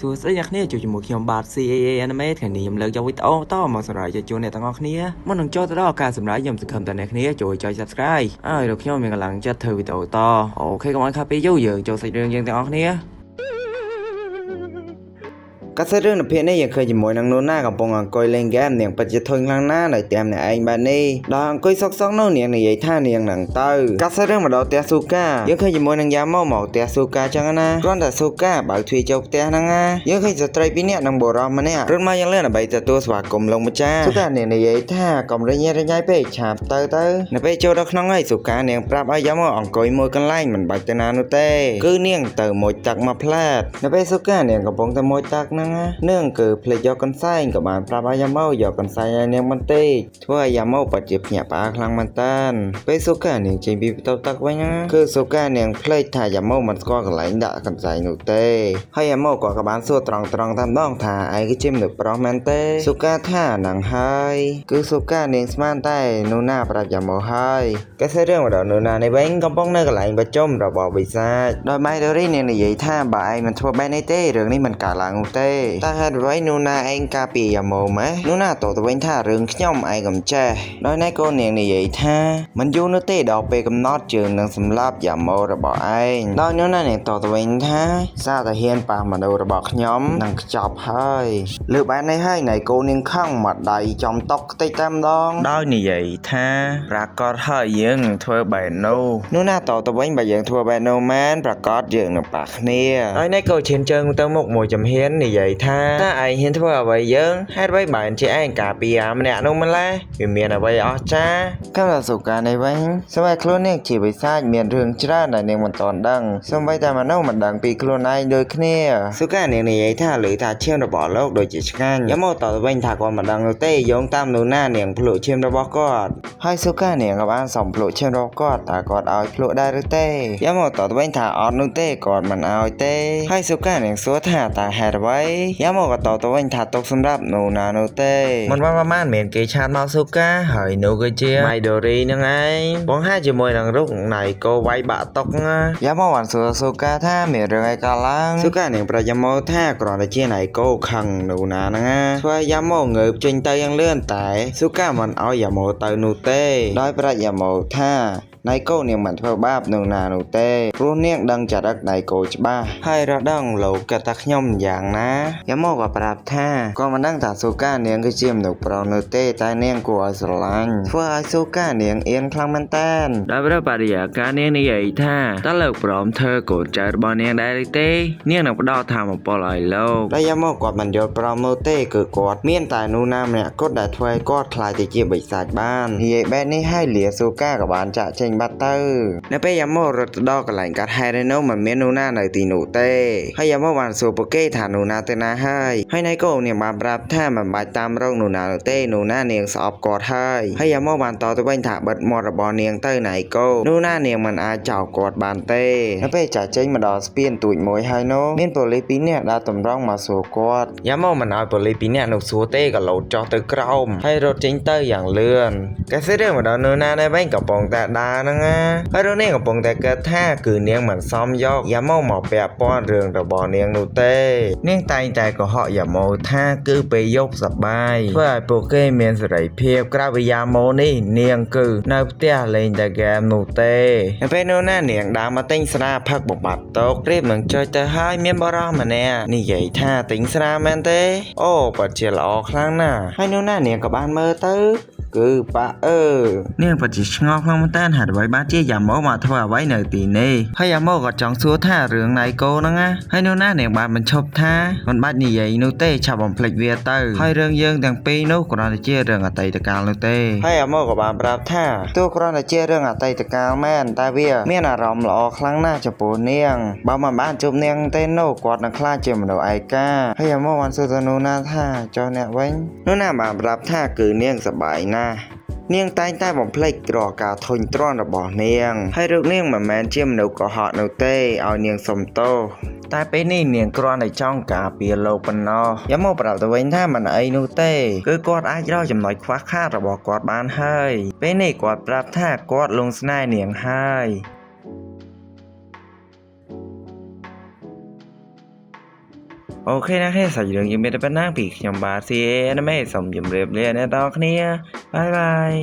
សួស្តីអ្នកគ្នាជួបជាមួយខ្ញុំបាទ CAA Anime ថ្ងៃនេះខ្ញុំលើកយកវីដេអូតមកសម្រាប់ជូនអ្នកទាំងអស់គ្នាមុននឹងចូលទៅដល់ការសម្រាប់ខ្ញុំសង្ឃឹមតែអ្នកគ្នាជួយចុច Subscribe ហើយលោកខ្ញុំមានកម្លាំងចិត្តធ្វើវីដេអូតអូខេកុំឲ្យខាតពេលយូរយើងចូលសាច់រឿងយើងទាំងអស់គ្នាកាសរឿងនៅភាគនេះយើងឃើញជាមួយនឹងនូណាកំពុងអង្គុយលេងហ្គេមនាងពិតជាធុញខ្លាំងណាស់នៅតាមអ្នកឯងបែបនេះដល់អង្គុយសក់សក់នោះនាងនិយាយថានាងនឹងទៅកាសរឿងមកដល់ផ្ទះស៊ូកាយើងឃើញជាមួយនឹងយ៉ាម៉ូមកផ្ទះស៊ូកាចឹងណាគ្រាន់តែស៊ូកាបើកទ្វារចូលផ្ទះហ្នឹងណាយើងឃើញស្ត្រីពីរនាក់នឹងបុរសម្នាក់រត់មកយ៉ាងលឿនដើម្បីទទួលស្វាគមន៍លោកម្ចាស់ស៊ូកានាងនិយាយថាកុំរញ៉េរញ៉ៃពេកឆាប់ទៅនៅពេលចូលដល់ក្នុងហើយស៊ូកានាងប្រាប់ឲ្យយ៉ាម៉ូអង្គុយមួយកន្លែងមិនបាច់ទៅណានោះទេគឺនាងទៅមុជទឹកមកផ្លែតនៅពេលស៊ូកានាងកំពុងតែមុជទឹកហ្នឹងនាងគឺភ្លេចយកកន្សែងក៏បានប្រាប់ឲ្យយ៉ាម៉ូយកកន្សែងឲ្យនាងបន្តិចធ្វើឲ្យយ៉ាម៉ូពិតជាភ្ញាក់ផ្អើលខ្លាំងមែនតើពេលស៊ូកានាងចេញពីបន្ទប់ទឹកវិញគឺស៊ូកានាងភ្លេចថាយ៉ាម៉ូមិនស្គាល់កន្លែងដាក់កន្សែងនោះទេហើយយ៉ាម៉ូក៏បានសួរត្រង់តែម្ដងថាឯងគឺជាមនុស្សប្រុសមែនទេស៊ូកាថាហ្នឹងហើយគឺស៊ូកានាងស្មានតែនូណាប្រាប់យ៉ាម៉ូហើយគេសេរឿងមកដល់នូណានេះវិញកំពុងនៅកន្លែងប្រជុំរបស់បិសាចដោយម៉ៃដូរីនាងនិយាយថាបើឯងមិនធ្វើបែបនេះទេរឿងនេះមិនកើតឡើងនោះទេតែហេតុអ្វីនូណាឯងការពារយ៉ាម៉ូម៉េះនូណាតទៅវិញថារឿងខ្ញុំឯងកំចេះដោយណៃកូននាងនិយាយថាមិនយូរនោះទេដល់ពេលកំណត់ជើងនឹងសម្លាប់យ៉ាម៉ូរបស់ឯងដោយនូណានាងតទៅវិញថាសារតាហ៊ានប៉ះមនុស្សរបស់ខ្ញុំនឹងខ្ចប់ហើយលើបែបនេះហើយណៃកូននាងខឹងមកដៃចំតុកខ្ទេចតែម្ដងដោយនិយាយថាប្រកាសហើយយើងនឹងធ្វើបែបនោះនូណាតទៅវិញបើយើងធ្វើបែបនោះមែនប្រកាសយើងនឹងប៉ះគ្នាហើយណៃកូនឈានជើងទៅមុខមួយចំហៀននិយាយថាតើឯងហ៊ានធ្វើអ្វីយើងហេតុអ្វីបានជាឯងការពារម្នាក់នោះម្ល៉េះវាមានអ្វីអស្ចារ្យកាលណាសុកានេះវិញសម្រាប់ខ្លួននាងជាបិសាចមានរឿងច្រើនដែលនាងមិនទាន់ដឹងសូម្បីតែមនុស្សមិនដឹងពីខ្លួនឯងដូចគ្នាសុកានាងនិយាយថាឮថាឈាមរបស់លោកដូចជាឆ្ងាញ់យ៉ាម៉ូតទៅវិញថាគាត់មិនដឹងនោះទេយោងតាមនូណានាងភ្លក់ឈាមរបស់គាត់ហើយសុកានាងក៏បានសំភ្លក់ឈាមរបស់គាត់តើគាត់ឲ្យភ្លក់ដែរឬទេយ៉ាម៉ូតទៅវិញថាអត់នោះទេគាត់មិនឲ្យទេហើយសុកានាងសួរថាតើហេតុអ្វីយ៉ាម៉ូក៏តទៅវិញថាទុកសម្រាប់នូណានោះទេមិនបានប្រហែលមានគេឆាតមកស៊ូកាហើយនោះគឺជាម៉ៃដូរីនឹងឯងបង្ហាញជាមួយនឹងរូបណៃកូវាយបាក់តុកយ៉ាម៉ូបានសួរស៊ូកាថាមានរឿងអីកើតឡើងស៊ូកានាងប្រយ៉ាម៉ូថាគ្រាន់តែជាណៃកូខឹងនូណាហ្នឹងធ្វើឲ្យយ៉ាម៉ូងើបចេញទៅយ៉ាងលឿនតែស៊ូកាមិនឲ្យយ៉ាម៉ូទៅនោះទេដោយប្រយ៉ាម៉ូថាណៃកូនាងមិនធ្វើបាបនឹងណានោះទេព្រោះនាងដឹងចរិតណៃកូច្បាស់ហើយរដឹងលោកកថាខ្ញុំយ៉ាងណាយ៉ាម៉ូក៏ប្រាប់ថាក៏មិនដឹងថាស៊ូកានាងគឺជាមនុស្សប្រុសនោះទេតែនាងគួរឲ្យស្រឡាញ់ធ្វើឲ្យស៊ូកានាងអៀនខ្លាំងមែនតើដល់ព្រះបរិយាកានាងនិយាយថាតើលោកព្រមធ្វើកូនចៅរបស់នាងដែរឬទេនាងនឹងផ្ដល់ធម៌ពលឲ្យលោកតែយ៉ាម៉ូគាត់មិនយល់ព្រមនោះទេគឺគាត់មានតែនូណាម្នាក់គត់ដែលធ្វើឲ្យគាត់ខ្លាចទៅជាបិសាចបាននិយាយបែបនេះហើយលាស៊ូកាក៏បានចាក់ចេញបាត់ទៅនៅពេលយ៉ាម៉ូរត់ទៅដល់កន្លែងកាត់ហេរ៉េណូមិនមាននូណានៅទីនោះទេហើយយ៉ាម៉ូបានសួរពួកគេថានូណាទៅណាហើយណៃកូនាងបានប្រាប់ថាមិនបាច់តាមរកនូណានោះទេនូណានាងស្អប់គាត់ហើយយ៉ាម៉ូបានតទៅវិញថាបិទមាត់របស់នាងទៅណៃកូនូណានាងមិនអាចចោលគាត់បានទេនៅពេលចាក់ចេញមកដល់ស្ពានទូចមួយហើយនោះមានប៉ូលីសពីរនាក់ដើរតម្រង់មកសួរគាត់យ៉ាម៉ូមិនឲ្យប៉ូលីសពីរនាក់នោះសួរទេក៏លោតចុះទៅក្រោមហើយរត់ចេញទៅយ៉ាងលឿនគេសេរឿងមកដល់នូណានេះវិញកំពុងតែដើរហ្នឹងហើយរនាងកំពុងតែគិតថាគឺនាងមិនសមយកយ៉ាម៉ូមកពាក់ព័ន្ធរឿងរបស់នាងនោះទេនាងតែងតែកុហកយ៉ាម៉ូថាគឺពេលយប់សប្បាយធ្វើឲ្យពួកគេមានសេរីភាពក្រៅពីយ៉ាម៉ូនេះនាងគឺនៅផ្ទះលេងតែហ្គេមនោះទេនៅពេលនោះណានាងដើរមកទិញស្រាផឹកបំបត្តិទុកព្រៀបនឹងចុចទៅហើយមានបរិសម្នាក់និយាយថាទិញស្រាមែនទេអូពិតជាល្អខ្លាំងណាស់ហើយនោះណានាងក៏បានមើលទៅគឺប៉ានាងពិតជាឆ្ងល់ខ្លាំងមែនតើហេតុអ្វីបានជាយ៉ាម៉ូមកធ្វើអ្វីនៅទីនេះហើយយ៉ាម៉ូក៏ចង់សួរថារឿងណៃកូហ្នឹងហើយនោះណានាងបានបញ្ឈប់ថាមិនបាច់និយាយនោះទេឆាប់បំភ្លេចវាទៅហើយរឿងយើងទាំងពីរនោះគ្រាន់តែជារឿងអតីតកាលនោះទេហើយយ៉ាម៉ូក៏បានប្រាប់ថាទោះគ្រាន់តែជារឿងអតីតកាលមែនតែវាមានអារម្មណ៍ល្អខ្លាំងណាស់ចំពោះនាងបើមិនបានជួបនាងទេនោះគាត់នឹងខ្លាចជាមនុស្សឯកាហើយយ៉ាម៉ូបានសួរទៅនោះណាថាចុះអ្នកវិញនោះណាបានប្រាប់ថាគឺនាងសប្បាយណាស់នាងតែងតែបំភ្លេចរាល់ការធុញទ្រាន់របស់នាងហើយរូបនាងមិនមែនជាមនុស្សកុហកនោះទេឲ្យនាងសុំទោសតែពេលនេះនាងគ្រាន់តែចង់ការពារលោកប៉ុណ្ណោះយ៉ាម៉ូប្រាប់ទៅវិញថាមិនអីនោះទេគឺគាត់អាចរកចំណុចខ្វះខាតរបស់គាត់បានហើយពេលនេះគាត់ប្រាប់ថាគាត់លងស្នេហ៍នាងហើយ អូខេណាគេសាច់រឿងយើងមានតែប៉ុណ្ណាពីខ្ញុំបាទ CA Anime សូមជម្រាបលាអ្នកទាំងអស់គ្នាបាយបាយ